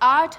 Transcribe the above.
8